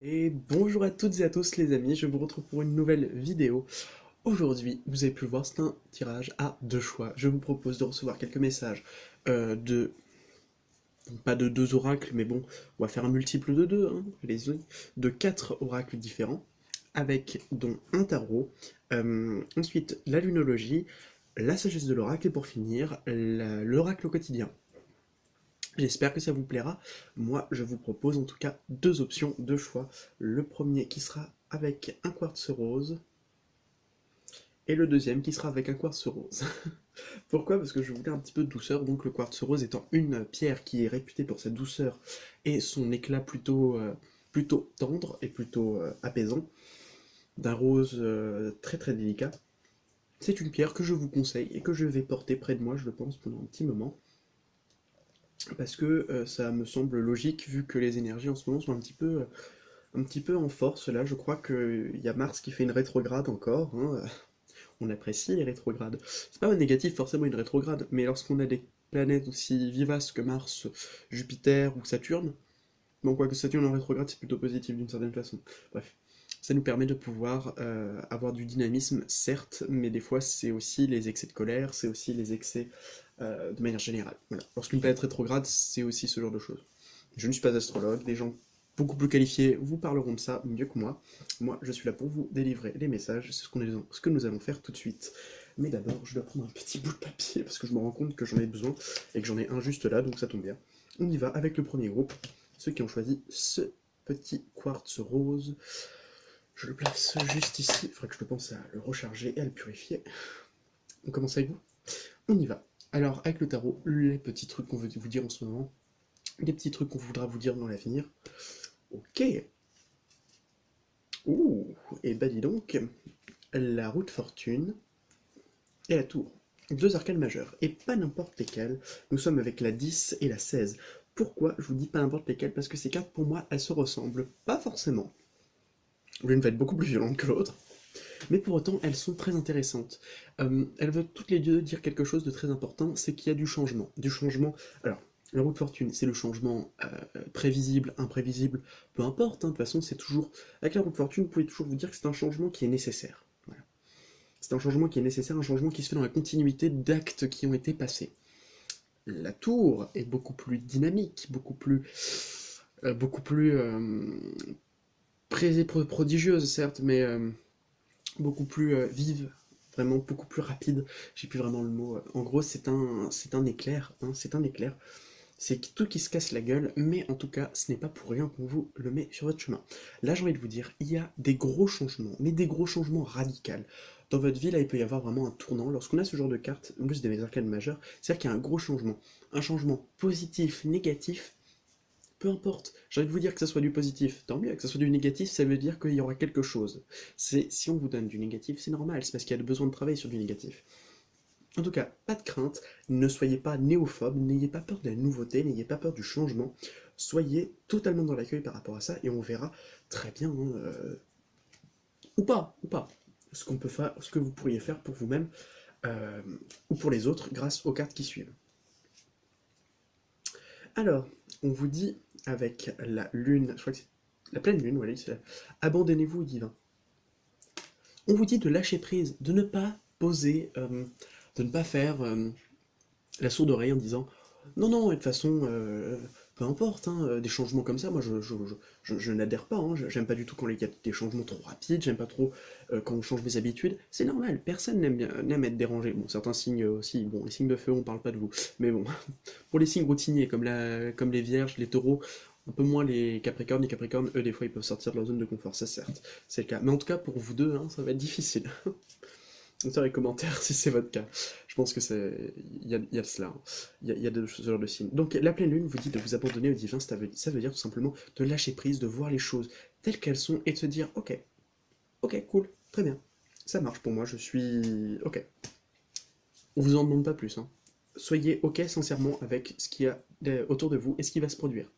Et bonjour à toutes et à tous les amis, je vous retrouve pour une nouvelle vidéo. Aujourd'hui, vous avez pu le voir, c'est un tirage à deux choix. Je vous propose de recevoir quelques messages de... pas de deux oracles, mais bon, on va faire un multiple de deux, hein, de quatre oracles différents, avec dont un tarot, ensuite la lunologie, la sagesse de l'oracle, et pour finir, l'oracle au quotidien. J'espère que ça vous plaira. Moi, je vous propose en tout cas deux options, deux choix. Le premier qui sera avec un quartz rose et le deuxième qui sera avec un quartz rose. Pourquoi? Parce que je voulais un petit peu de douceur, donc le quartz rose étant une pierre qui est réputée pour sa douceur et son éclat plutôt tendre et plutôt apaisant, d'un rose très très délicat. C'est une pierre que je vous conseille et que je vais porter près de moi, je le pense, pendant un petit moment. Parce que ça me semble logique vu que les énergies en ce moment sont un petit peu en force. Là, je crois qu'il y a Mars qui fait une rétrograde encore, hein. On apprécie les rétrogrades. C'est pas négatif forcément une rétrograde, mais lorsqu'on a des planètes aussi vivaces que Mars, Jupiter ou Saturne, bon, quoique Saturne en rétrograde c'est plutôt positif d'une certaine façon. Bref, ça nous permet de pouvoir avoir du dynamisme, certes, mais des fois c'est aussi les excès de colère, c'est aussi les excès de manière générale. Voilà. Lorsqu'une planète rétrograde, c'est aussi ce genre de choses. Je ne suis pas astrologue, des gens beaucoup plus qualifiés vous parleront de ça mieux que moi. Moi, je suis là pour vous délivrer les messages, c'est ce que nous allons faire tout de suite. Mais d'abord, je dois prendre un petit bout de papier parce que je me rends compte que j'en ai besoin et que j'en ai un juste là, donc ça tombe bien. On y va avec le premier groupe, ceux qui ont choisi ce petit quartz rose. Je le place juste ici, il faudrait que je pense à le recharger et à le purifier. On commence avec vous? On y va. Alors, avec le tarot, les petits trucs qu'on veut vous dire en ce moment, les petits trucs qu'on voudra vous dire dans l'avenir. Ok. Ouh, et bah dis donc, la roue de fortune et la tour. Deux arcanes majeures, et pas n'importe lesquelles. Nous sommes avec la 10 et la 16. Pourquoi je vous dis pas n'importe lesquelles? Parce que ces cartes, pour moi, elles se ressemblent. Pas forcément. L'une va être beaucoup plus violente que l'autre. Mais pour autant, elles sont très intéressantes. Elles veulent toutes les deux dire quelque chose de très important, c'est qu'il y a du changement. Du changement. Alors, la roue de fortune, c'est le changement prévisible, imprévisible, peu importe, hein, de toute façon, c'est toujours. Avec la roue de fortune, vous pouvez toujours vous dire que c'est un changement qui est nécessaire. Voilà. C'est un changement qui est nécessaire, un changement qui se fait dans la continuité d'actes qui ont été passés. La tour est beaucoup plus dynamique, beaucoup plus prodigieuse, certes, mais beaucoup plus vive, vraiment beaucoup plus rapide. J'ai plus vraiment le mot. En gros, c'est un éclair, hein, c'est un éclair. C'est tout qui se casse la gueule, mais en tout cas, ce n'est pas pour rien qu'on vous le met sur votre chemin. Là, j'ai envie de vous dire, il y a des gros changements, mais des gros changements radicaux. Dans votre vie, là, il peut y avoir vraiment un tournant. Lorsqu'on a ce genre de carte, en plus des arcanes majeures, c'est-à-dire qu'il y a un gros changement. Un changement positif, négatif, peu importe, j'ai envie de vous dire que ça soit du positif, tant mieux, que ça soit du négatif, ça veut dire qu'il y aura quelque chose. Si on vous donne du négatif, c'est normal, c'est parce qu'il y a besoin de travailler sur du négatif. En tout cas, pas de crainte, ne soyez pas néophobe, n'ayez pas peur de la nouveauté, n'ayez pas peur du changement, soyez totalement dans l'accueil par rapport à ça, et on verra très bien, hein, ou pas, ce qu'on peut faire, ce que vous pourriez faire pour vous-même, euh, ou pour les autres, grâce aux cartes qui suivent. Alors, on vous dit avec la lune, je crois que c'est la pleine lune, voilà, abandonnez-vous au divin. On vous dit de lâcher prise, de ne pas poser, de ne pas faire la sourde oreille en disant non, non, de toute façon, peu importe, hein, des changements comme ça, moi je n'adhère pas, hein, j'aime pas du tout quand il y a des changements trop rapides, j'aime pas trop quand on change mes habitudes, c'est normal, personne n'aime être dérangé. Bon, certains signes aussi, bon, les signes de feu, on parle pas de vous, mais bon, pour les signes routiniers comme les vierges, les taureaux, un peu moins les capricornes, eux, des fois, ils peuvent sortir de leur zone de confort, ça certes, c'est le cas. Mais en tout cas, pour vous deux, hein, ça va être difficile. Dites dans les commentaires si c'est votre cas. Je pense que c'est. Il y a de cela. Hein. Il y a de ce genre de signes. Donc la pleine lune vous dit de vous abandonner au divin, ça veut dire tout simplement de lâcher prise, de voir les choses telles qu'elles sont et de se dire ok, cool, très bien. Ça marche pour moi, je suis. Ok. On vous en demande pas plus. Hein. Soyez ok sincèrement avec ce qu'il y a autour de vous et ce qui va se produire.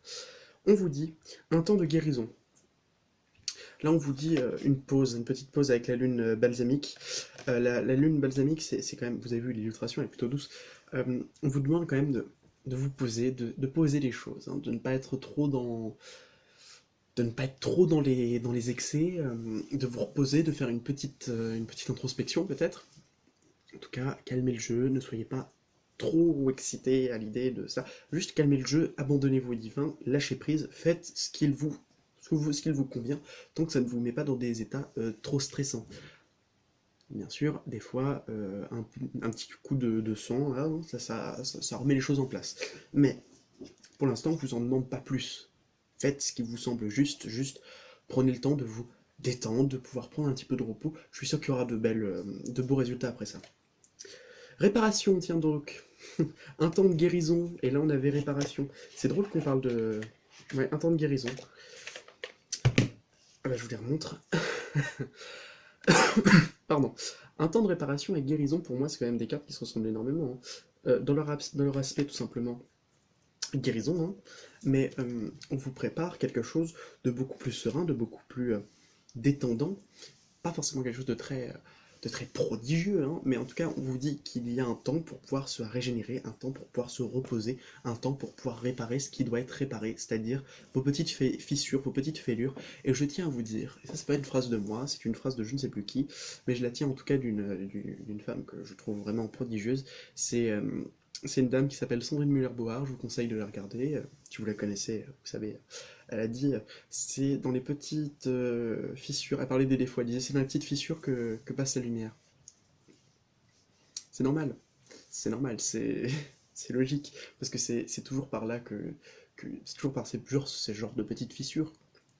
On vous dit un temps de guérison. Là, on vous dit une pause, une petite pause avec la lune balsamique. La lune balsamique, c'est quand même, vous avez vu, l'illustration elle est plutôt douce. On vous demande quand même de vous poser, de poser les choses, hein, de ne pas être trop dans, de ne pas être trop dans les excès, de vous reposer, de faire une petite introspection peut-être. En tout cas, calmez le jeu, ne soyez pas trop excité à l'idée de ça. Juste calmez le jeu, abandonnez-vous au divin, lâchez prise, faites ce qu'il vous convient, tant que ça ne vous met pas dans des états trop stressants. Bien sûr, des fois, un petit coup de sang, là, ça remet les choses en place. Mais pour l'instant, je vous en demande pas plus. Faites ce qui vous semble juste prenez le temps de vous détendre, de pouvoir prendre un petit peu de repos. Je suis sûr qu'il y aura de beaux résultats après ça. Réparation, tiens donc. Un temps de guérison, et là on avait réparation. C'est drôle qu'on parle de... Ouais, un temps de guérison. Là, je vous les remontre. Pardon. Un temps de réparation et guérison, pour moi, c'est quand même des cartes qui se ressemblent énormément, hein. Dans leur aspect, tout simplement, guérison, hein. Mais on vous prépare quelque chose de beaucoup plus serein, de beaucoup plus détendant. Pas forcément quelque chose de très prodigieux, hein, mais en tout cas, on vous dit qu'il y a un temps pour pouvoir se régénérer, un temps pour pouvoir se reposer, un temps pour pouvoir réparer ce qui doit être réparé, c'est-à-dire vos petites fissures, vos petites fêlures. Et je tiens à vous dire, et ça c'est pas une phrase de moi, c'est une phrase de je ne sais plus qui, mais je la tiens en tout cas d'une femme que je trouve vraiment prodigieuse. C'est une dame qui s'appelle Sandrine Muller-Bohar, je vous conseille de la regarder, si vous la connaissez, vous savez, elle a dit, c'est dans les petites fissures, elle parlait des défauts, elle disait, c'est dans les petites fissures que passe la lumière. C'est normal, c'est logique, parce que c'est toujours par là c'est toujours par ces genres de petites fissures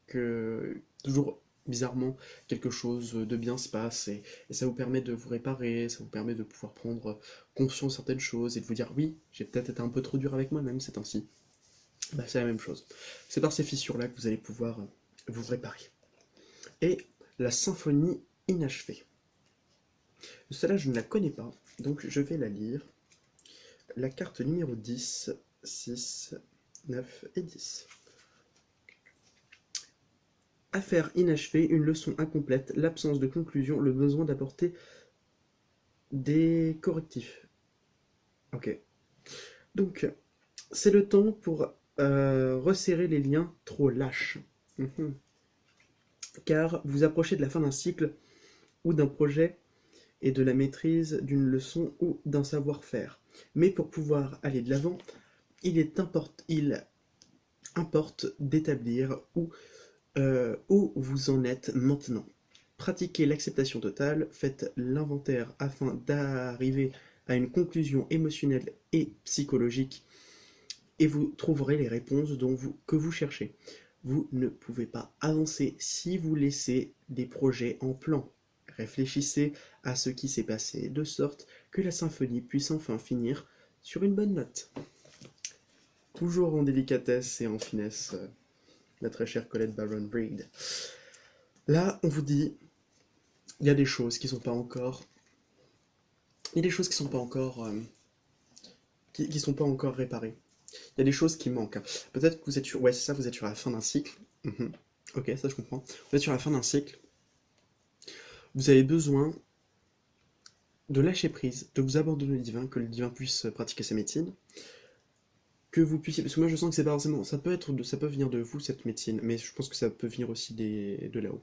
que toujours bizarrement quelque chose de bien se passe et ça vous permet de vous réparer, ça vous permet de pouvoir prendre conscience de certaines choses et de vous dire oui, j'ai peut-être été un peu trop dur avec moi-même ces temps-ci. Bah, c'est la même chose. C'est par ces fissures-là que vous allez pouvoir vous réparer. Et la symphonie inachevée. Celle-là, je ne la connais pas, donc je vais la lire. La carte numéro 10, 6, 9 et 10. Affaire inachevée, une leçon incomplète, l'absence de conclusion, le besoin d'apporter des correctifs. Ok. Donc, c'est le temps pour resserrer les liens trop lâches. Mhm. Car vous approchez de la fin d'un cycle ou d'un projet et de la maîtrise d'une leçon ou d'un savoir-faire. Mais pour pouvoir aller de l'avant, il importe d'établir où vous en êtes maintenant. Pratiquez l'acceptation totale, faites l'inventaire afin d'arriver à une conclusion émotionnelle et psychologique et vous trouverez les réponses que vous cherchez. Vous ne pouvez pas avancer si vous laissez des projets en plan. Réfléchissez à ce qui s'est passé de sorte que la symphonie puisse enfin finir sur une bonne note. Toujours en délicatesse et en finesse, la très chère Colette Baron Reed. Là, on vous dit, il y a des choses qui sont pas encore, il y a des choses qui sont pas encore, qui sont pas encore réparées. Il y a des choses qui manquent, hein. Peut-être que vous êtes sur, ouais, c'est ça, vous êtes sur la fin d'un cycle. Mhm. Ok, ça je comprends. Vous êtes sur la fin d'un cycle. Vous avez besoin de lâcher prise, de vous abandonner au divin, que le divin puisse pratiquer sa médecine, que vous puissiez, parce que moi je sens que c'est pas forcément, ça peut venir de vous cette médecine, mais je pense que ça peut venir aussi de là-haut.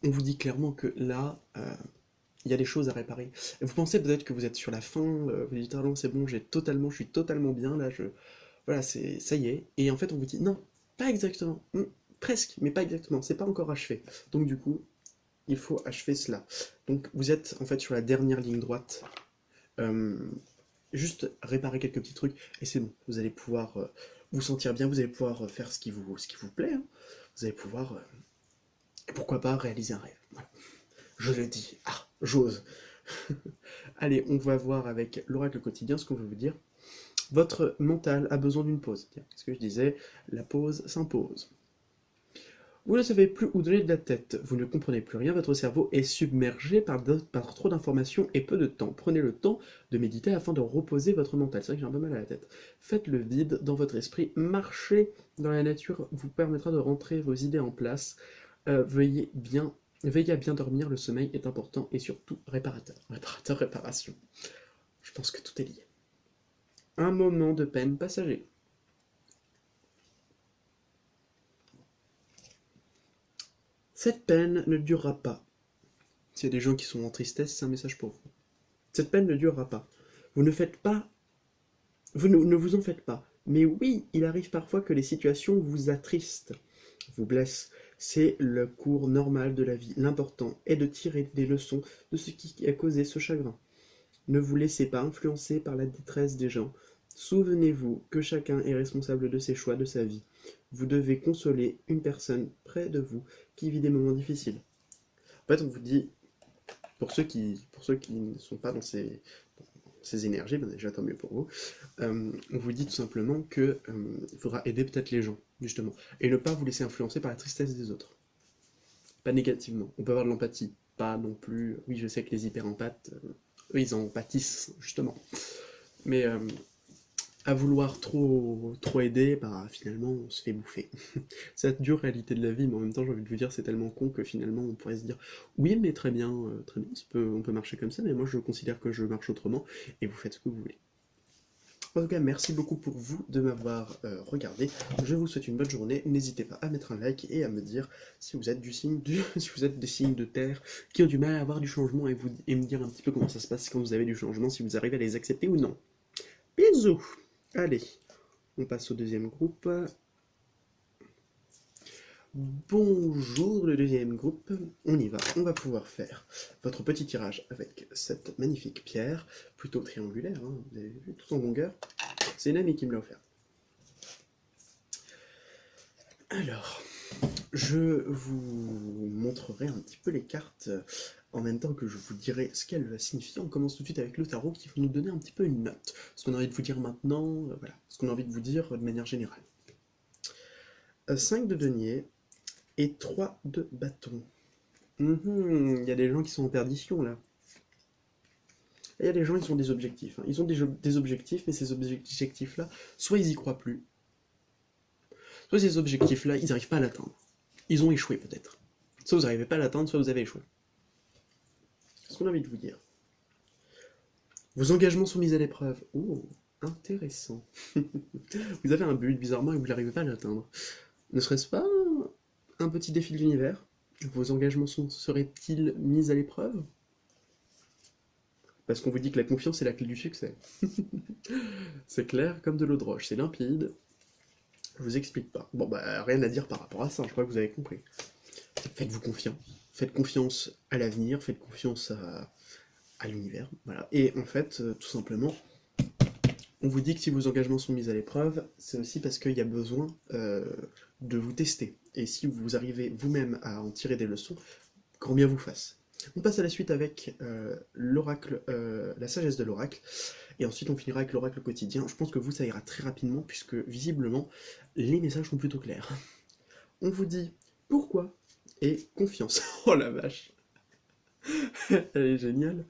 On vous dit clairement que là, il y a des choses à réparer. Et vous pensez peut-être que vous êtes sur la fin, vous dites ah non c'est bon, je suis totalement bien là, voilà, ça y est. Et en fait on vous dit non, pas exactement, presque, mais pas exactement, c'est pas encore achevé. Donc du coup, il faut achever cela. Donc vous êtes en fait sur la dernière ligne droite. Euh, Juste réparer quelques petits trucs et c'est bon. Vous allez pouvoir vous sentir bien, vous allez pouvoir faire ce qui vous plaît, hein. Vous allez pouvoir, pourquoi pas, réaliser un rêve. Voilà. Je le dis. Ah, j'ose. Allez, on va voir avec l'oracle quotidien ce qu'on veut vous dire. Votre mental a besoin d'une pause. Tiens, ce que je disais, la pause s'impose. Vous ne savez plus où donner de la tête, vous ne comprenez plus rien, votre cerveau est submergé par trop d'informations et peu de temps. Prenez le temps de méditer afin de reposer votre mental. C'est vrai que j'ai un peu mal à la tête. Faites le vide dans votre esprit, marcher dans la nature vous permettra de rentrer vos idées en place. Veillez à bien dormir, le sommeil est important et surtout réparateur. Réparateur, réparation. Je pense que tout est lié. Un moment de peine passager. Cette peine ne durera pas. S'il y a des gens qui sont en tristesse, c'est un message pour vous. Cette peine ne durera pas. Vous ne faites pas... Vous ne vous en faites pas. Mais oui, il arrive parfois que les situations vous attristent, vous blessent. C'est le cours normal de la vie. L'important est de tirer des leçons de ce qui a causé ce chagrin. Ne vous laissez pas influencer par la détresse des gens. Souvenez-vous que chacun est responsable de ses choix, de sa vie. Vous devez consoler une personne près de vous qui vit des moments difficiles. En fait, on vous dit, pour ceux qui ne sont pas dans ces énergies, ben déjà tant mieux pour vous, on vous dit tout simplement que il faudra aider peut-être les gens, justement, et ne pas vous laisser influencer par la tristesse des autres. Pas négativement. On peut avoir de l'empathie, pas non plus... Oui, je sais que les hyper-empathes, eux, ils en pâtissent, justement. Mais à vouloir trop aider, bah finalement, on se fait bouffer. C'est la dure réalité de la vie, mais en même temps, j'ai envie de vous dire, c'est tellement con que finalement, on pourrait se dire, oui, mais très bien, on peut marcher comme ça, mais moi, je considère que je marche autrement, et vous faites ce que vous voulez. En tout cas, merci beaucoup pour vous de m'avoir regardé. Je vous souhaite une bonne journée. N'hésitez pas à mettre un like et à me dire si vous êtes si vous êtes des signes de terre qui ont du mal à avoir du changement et me dire un petit peu comment ça se passe quand vous avez du changement, si vous arrivez à les accepter ou non. Bisous. Allez, on passe au deuxième groupe. Bonjour le deuxième groupe, on y va, on va pouvoir faire votre petit tirage avec cette magnifique pierre, plutôt triangulaire, hein, vous avez vu, tout en longueur. C'est une amie qui me l'a offert. Alors, je vous montrerai un petit peu les cartes en même temps que je vous dirai ce qu'elles va signifier. On commence tout de suite avec le tarot qui va nous donner un petit peu une note. Ce qu'on a envie de vous dire maintenant, voilà, ce qu'on a envie de vous dire de manière générale. 5 de denier et 3 de bâton. Il y a des gens qui sont en perdition là. Il y a des gens qui ont des objectifs. Hein. Ils ont des objectifs, mais ces objectifs-là, soit ils y croient plus, soit ces objectifs-là, ils n'arrivent pas à l'atteindre. Ils ont échoué peut-être. Soit vous n'arrivez pas à l'atteindre, soit vous avez échoué. Ce qu'on a envie de vous dire. Vos engagements sont mis à l'épreuve. Oh, intéressant. Vous avez un but, bizarrement, et vous n'arrivez pas à l'atteindre. Ne serait-ce pas un petit défi de l'univers? Vos engagements seraient-ils mis à l'épreuve? Parce qu'on vous dit que la confiance est la clé du succès. C'est clair comme de l'eau de roche, c'est limpide. Je vous explique pas. Bon, bah, rien à dire par rapport à ça, je crois que vous avez compris. Faites-vous confiance. Faites confiance à l'avenir, faites confiance à l'univers, voilà. Et en fait, tout simplement, on vous dit que si vos engagements sont mis à l'épreuve, c'est aussi parce qu'il y a besoin de vous tester. Et si vous arrivez vous-même à en tirer des leçons, grand bien vous fasse. On passe à la suite avec l'oracle, la sagesse de l'oracle, et ensuite on finira avec l'oracle quotidien. Je pense que vous, ça ira très rapidement, puisque visiblement, les messages sont plutôt clairs. On vous dit pourquoi et confiance. Oh la vache. Elle est géniale.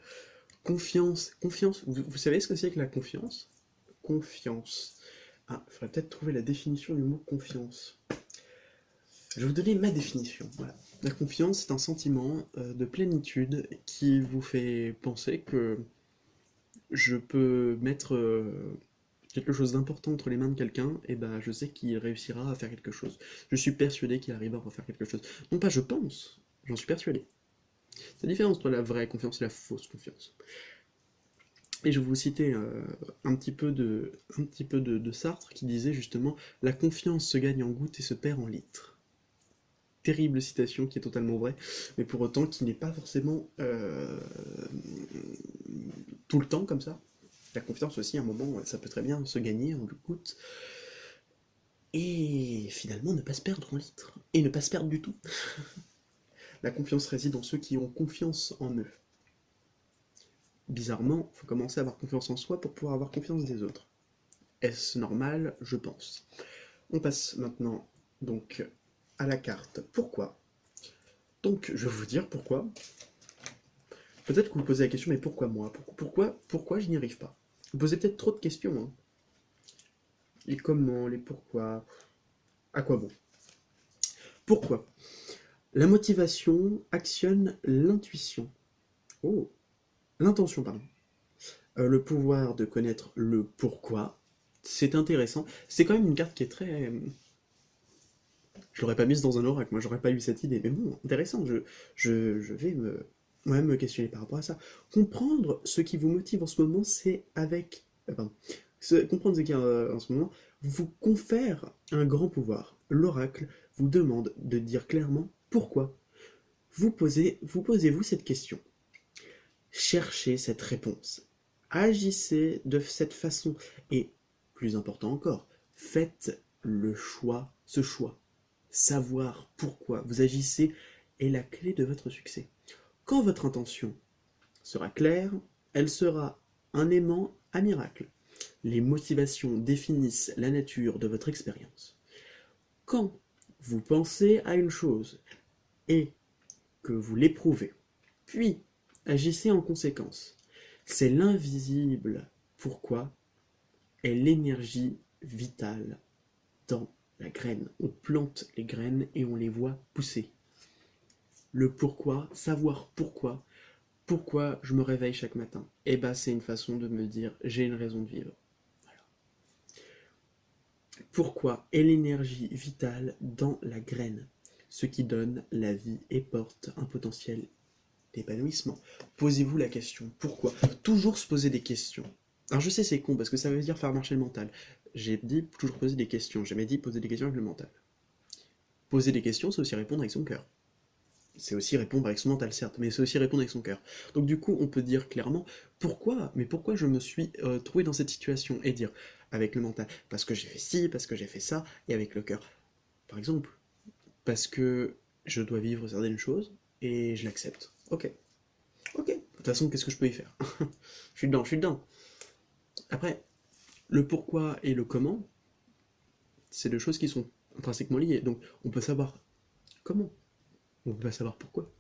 Confiance, confiance. Vous savez ce que c'est que la confiance? Confiance. Ah, il faudrait peut-être trouver la définition du mot confiance. Je vais vous donner ma définition. Voilà. La confiance, c'est un sentiment de plénitude qui vous fait penser que je peux mettre quelque chose d'important entre les mains de quelqu'un, et ben je sais qu'il réussira à faire quelque chose. Je suis persuadé qu'il arrivera à faire quelque chose. Non pas je pense, j'en suis persuadé. C'est la différence entre la vraie confiance et la fausse confiance. Et je vais vous citer un petit peu de Sartre qui disait justement « La confiance se gagne en gouttes et se perd en litres ». Terrible citation qui est totalement vraie, mais pour autant qui n'est pas forcément tout le temps comme ça. La confiance aussi, à un moment, ça peut très bien se gagner en gouttes, et finalement ne pas se perdre en litres, et ne pas se perdre du tout. La confiance réside en ceux qui ont confiance en eux. Bizarrement, il faut commencer à avoir confiance en soi pour pouvoir avoir confiance des autres. Est-ce normal? Je pense. On passe maintenant donc à la carte pourquoi. Donc je vais vous dire pourquoi. Peut-être que vous vous posez la question, mais pourquoi moi? Pourquoi je n'y arrive pas? Vous posez peut-être trop de questions. Hein. Les comment, les pourquoi, à quoi bon? Pourquoi? La motivation actionne l'intuition. Oh, l'intention, pardon. Le pouvoir de connaître le pourquoi, c'est intéressant. C'est quand même une carte qui est très... Je l'aurais pas mise dans un oracle, moi j'aurais pas eu cette idée. Mais bon, intéressant, je vais moi-même me questionner par rapport à ça. Comprendre ce qui vous motive en ce moment, c'est avec... pardon. Comprendre ce qui en ce moment vous confère un grand pouvoir. L'oracle vous demande de dire clairement pourquoi. Vous posez-vous cette question. Cherchez cette réponse. Agissez de cette façon. Et, plus important encore, faites le choix, ce choix. Savoir pourquoi vous agissez est la clé de votre succès. Quand votre intention sera claire, elle sera un aimant à miracle. Les motivations définissent la nature de votre expérience. Quand vous pensez à une chose et que vous l'éprouvez, puis agissez en conséquence, c'est l'invisible pourquoi est l'énergie vitale dans la graine. On plante les graines et on les voit pousser. Le pourquoi, savoir pourquoi je me réveille chaque matin, eh ben c'est une façon de me dire j'ai une raison de vivre. Voilà. Pourquoi est l'énergie vitale dans la graine, ce qui donne la vie et porte un potentiel d'épanouissement. Posez-vous la question, pourquoi? Toujours se poser des questions. Alors je sais c'est con parce que ça veut dire faire marcher le mental. J'ai dit toujours poser des questions, j'ai jamais dit poser des questions avec le mental. Poser des questions, c'est aussi répondre avec son cœur. C'est aussi répondre avec son mental, certes, mais c'est aussi répondre avec son cœur. Donc du coup, on peut dire clairement, pourquoi je me suis trouvé dans cette situation? Et dire, avec le mental, parce que j'ai fait ci, parce que j'ai fait ça, et avec le cœur. Par exemple, parce que je dois vivre certaines choses, et je l'accepte. Ok. Ok. De toute façon, qu'est-ce que je peux y faire? Je suis dedans, je suis dedans. Après, le pourquoi et le comment, c'est deux choses qui sont intrinsèquement liées. Donc, on peut savoir comment, on peut pas savoir pourquoi.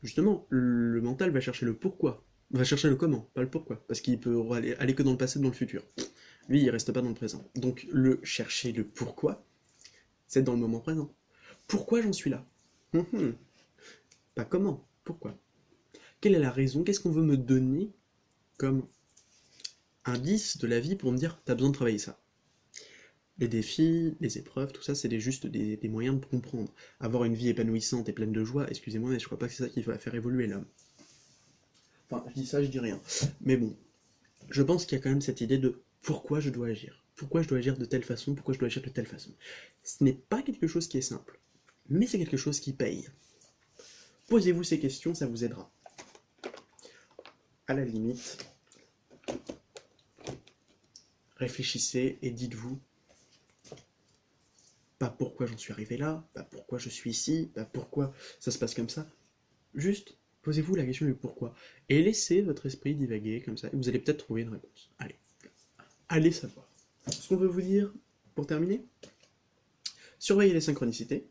Justement, le mental va chercher le pourquoi, va chercher le comment, pas le pourquoi, parce qu'il peut aller que dans le passé, dans le futur. Lui, il reste pas dans le présent. Donc, chercher le pourquoi, c'est dans le moment présent. Pourquoi j'en suis là? Pas comment, pourquoi? Quelle est la raison? Qu'est-ce qu'on veut me donner comme indice de la vie pour me dire t'as besoin de travailler ça? Les défis, les épreuves, tout ça, c'est juste des moyens de comprendre. Avoir une vie épanouissante et pleine de joie, excusez-moi, mais je crois pas que c'est ça qui va faire évoluer l'homme. Enfin, je dis ça, je dis rien. Mais bon, je pense qu'il y a quand même cette idée de pourquoi je dois agir. Pourquoi je dois agir de telle façon, pourquoi je dois agir de telle façon. Ce n'est pas quelque chose qui est simple, mais c'est quelque chose qui paye. Posez-vous ces questions, ça vous aidera. À la limite, réfléchissez et dites-vous pas pourquoi j'en suis arrivé là, pas pourquoi je suis ici, pas pourquoi ça se passe comme ça. Juste, posez-vous la question du pourquoi. Et laissez votre esprit divaguer comme ça, et vous allez peut-être trouver une réponse. Allez savoir. Ce qu'on veut vous dire, pour terminer, surveillez les synchronicités.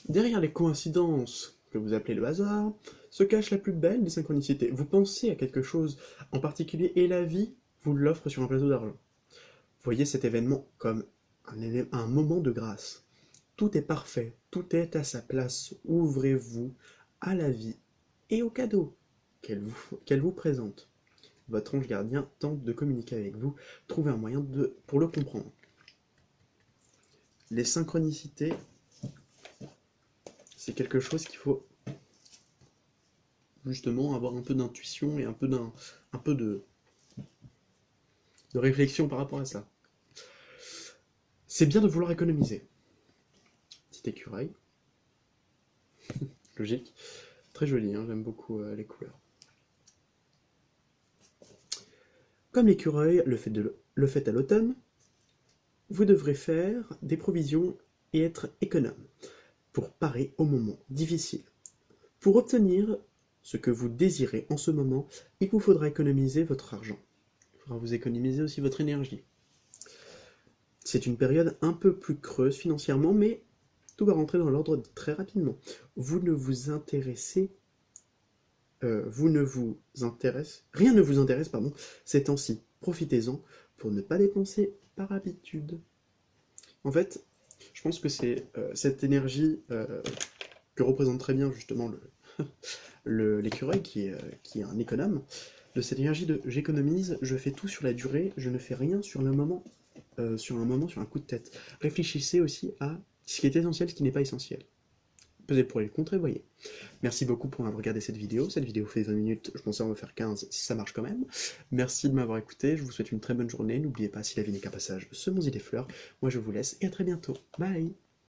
Derrière les coïncidences que vous appelez le hasard, se cache la plus belle des synchronicités. Vous pensez à quelque chose en particulier, et la vie vous l'offre sur un plateau d'argent. Voyez cet événement comme un moment de grâce. Tout est parfait, tout est à sa place. Ouvrez-vous à la vie et aux cadeaux qu'elle vous présente. Votre ange gardien tente de communiquer avec vous, trouvez un moyen pour le comprendre. Les synchronicités, c'est quelque chose qu'il faut justement avoir un peu d'intuition et un peu de réflexion par rapport à ça. C'est bien de vouloir économiser. Petit écureuil. Logique. Très joli, hein, j'aime beaucoup les couleurs. Comme l'écureuil le fait à l'automne, vous devrez faire des provisions et être économe pour parer aux moments difficiles. Pour obtenir ce que vous désirez en ce moment, il vous faudra économiser votre argent. Il faudra vous économiser aussi votre énergie. C'est une période un peu plus creuse financièrement, mais tout va rentrer dans l'ordre très rapidement. Rien ne vous intéresse, ces temps-ci. Profitez-en pour ne pas dépenser par habitude. En fait, je pense que c'est cette énergie que représente très bien justement l'écureuil qui est un économe, de cette énergie de j'économise, je fais tout sur la durée, je ne fais rien sur le moment sur un moment, sur un coup de tête. Réfléchissez aussi à ce qui est essentiel, ce qui n'est pas essentiel. Pesez le pour et le contre et voyez. Merci beaucoup pour avoir regardé cette vidéo. Cette vidéo fait 20 minutes, je pensais en faire 15 si ça marche quand même. Merci de m'avoir écouté, je vous souhaite une très bonne journée. N'oubliez pas, si la vie n'est qu'un passage, semons-y des fleurs. Moi je vous laisse et à très bientôt. Bye!